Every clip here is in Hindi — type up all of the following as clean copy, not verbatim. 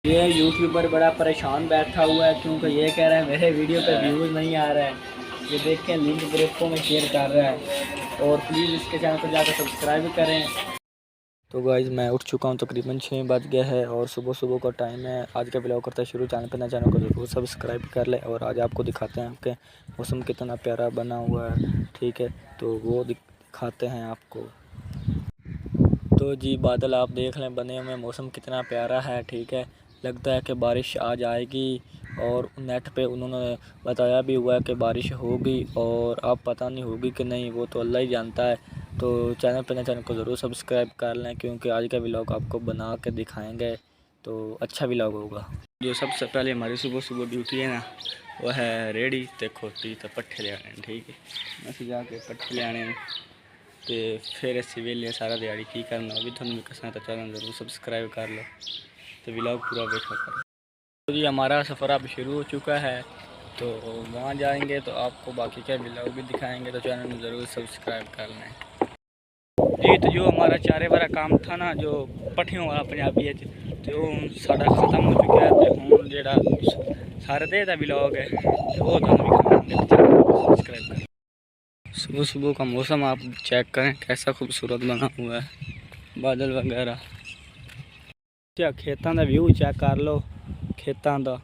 ये यूट्यूबर बड़ा परेशान बैठा हुआ है क्योंकि ये कह रहा है मेरे वीडियो पे व्यूज़ नहीं आ रहा है। ये देखें लिंक ग्रुपों में शेयर कर रहा है और प्लीज़ इसके चैनल को जाकर सब्सक्राइब करें। तो गाइज़ मैं उठ चुका हूँ, तकरीबन 6 बज गया है और सुबह सुबह का टाइम है। आज का ब्लॉग करता है शुरू। चैनल को ज़रूर सब्सक्राइब कर लें और आज आपको दिखाते हैं आपके मौसम कितना प्यारा बना हुआ है, ठीक है, तो वो दिखाते हैं आपको। तो जी बादल आप देख लें बने हुए, मौसम कितना प्यारा है, ठीक है, लगता है कि बारिश आ जाएगी और नेट पे उन्होंने बताया भी हुआ है कि बारिश होगी और अब पता नहीं होगी कि नहीं, वो तो अल्लाह ही जानता है। तो चैनल को ज़रूर सब्सक्राइब कर लें क्योंकि आज का व्लॉग आपको बना के दिखाएंगे तो अच्छा व्लॉग होगा। जो सबसे पहले हमारी सुबह सुबह ड्यूटी है ना, वो है रेडी ते खोटी तो पट्ठे ले आने, ठीक है, मैं जाके पट्ठे ले आने तो फिर असी वेले सारा दिहाड़ी की करना भी थोड़ा कसना, तो चैनल ज़रूर सब्सक्राइब कर लो तो व्लॉग पूरा देखा करो। तो जी हमारा सफ़र अब शुरू हो चुका है, तो वहाँ जाएंगे तो आपको बाकी का व्लॉग भी दिखाएंगे, तो चैनल में ज़रूर सब्सक्राइब कर लें जी। तो जो हमारा चारे वाला काम था ना, जो पट्ठियों वाला पंजाबी तो सारा ख़त्म हो चुका है, तो हूँ जेड़ा सारे दे व्लॉग है वो सब्सक्राइब कर। सुबह सुबह का मौसम आप चेक करें कैसा खूबसूरत बना हुआ है, बादल वगैरह, क्या खेतों का व्यू चेक कर लो, खेतों का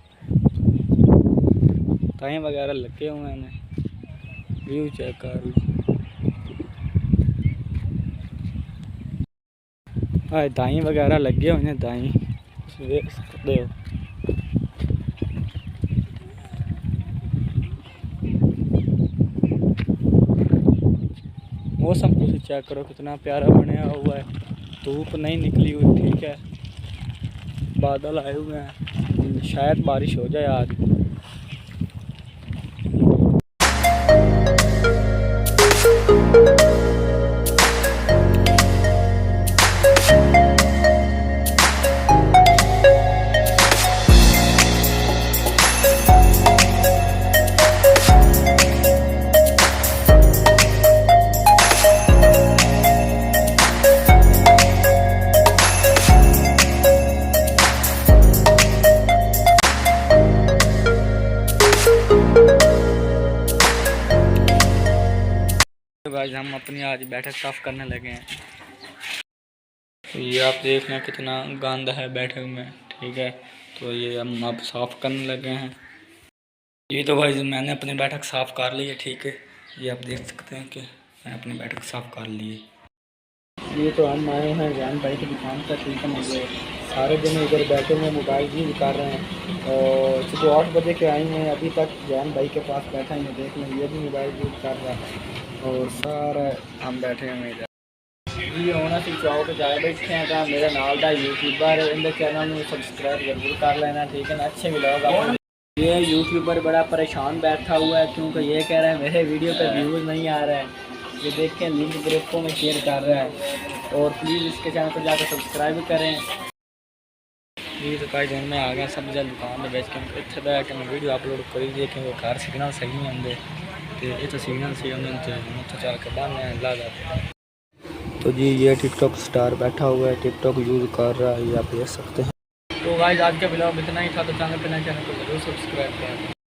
ताई वगैरह लगे हुए हैं, व्यू चेक कर लो। हाँ दाई वगैरह लगे हुए हैं, दाई देख सकते हो। मौसम को चेक करो कितना प्यारा बनाया हुआ है, धूप नहीं निकली हुई, ठीक है, बादल आए हुए हैं, शायद बारिश हो जाए आज। गाइस हम अपनी आज बैठक साफ़ करने लगे हैं, तो ये आप देख लें कितना गंद है बैठक में, ठीक है, तो ये हम अब साफ़ करने लगे हैं। ये तो भाई मैंने अपनी बैठक साफ़ कर ली है, ठीक है, ये आप देख सकते हैं कि मैं अपनी बैठक साफ़ कर ली है। ये तो हम आए हैं जैन भाई की दुकान पर, ठीक है, मुझे सारे दिन इधर बैठे हुए मोबाइल यूज कर रहे हैं और सुबह 8 बजे के आए हैं, अभी तक जैन भाई के पास बैठा ही देख लें, ये भी मोबाइल यूज कर रहा है और सारा हम बैठे हुए इधर जी। होना सी चौक जाए बैठे हैं तो मेरे नाल दा यूट्यूबर इनके चैनल में सब्सक्राइब जरूर कर लेना, ठीक है ना, अच्छे व्लॉग। ये यूट्यूबर बड़ा परेशान बैठा हुआ है क्योंकि ये कह रहा है मेरे वीडियो पे व्यूज़ नहीं आ रहा है। ये देखें लिंक ग्रुपों में शेयर कर रहा है और प्लीज़ इसके चैनल को जाकर सब्सक्राइब करें। ये तो कई दिन में आ गया सब जल्द दुकान में बेच के इतने बैठ के मैं वीडियो अपलोड कर दिए क्योंकि घर सिग्नल सही नहीं आते, तो ये तो सिग्नल सही होने तो चल के बहाने ला जाते। तो जी ये टिकटॉक स्टार बैठा हुआ है, टिकटॉक यूज़ कर रहा है, ये आप देख सकते हैं। तो गाइस आज का ब्लॉग इतना ही था, तो चैनल को ज़रूर सब्सक्राइब करें।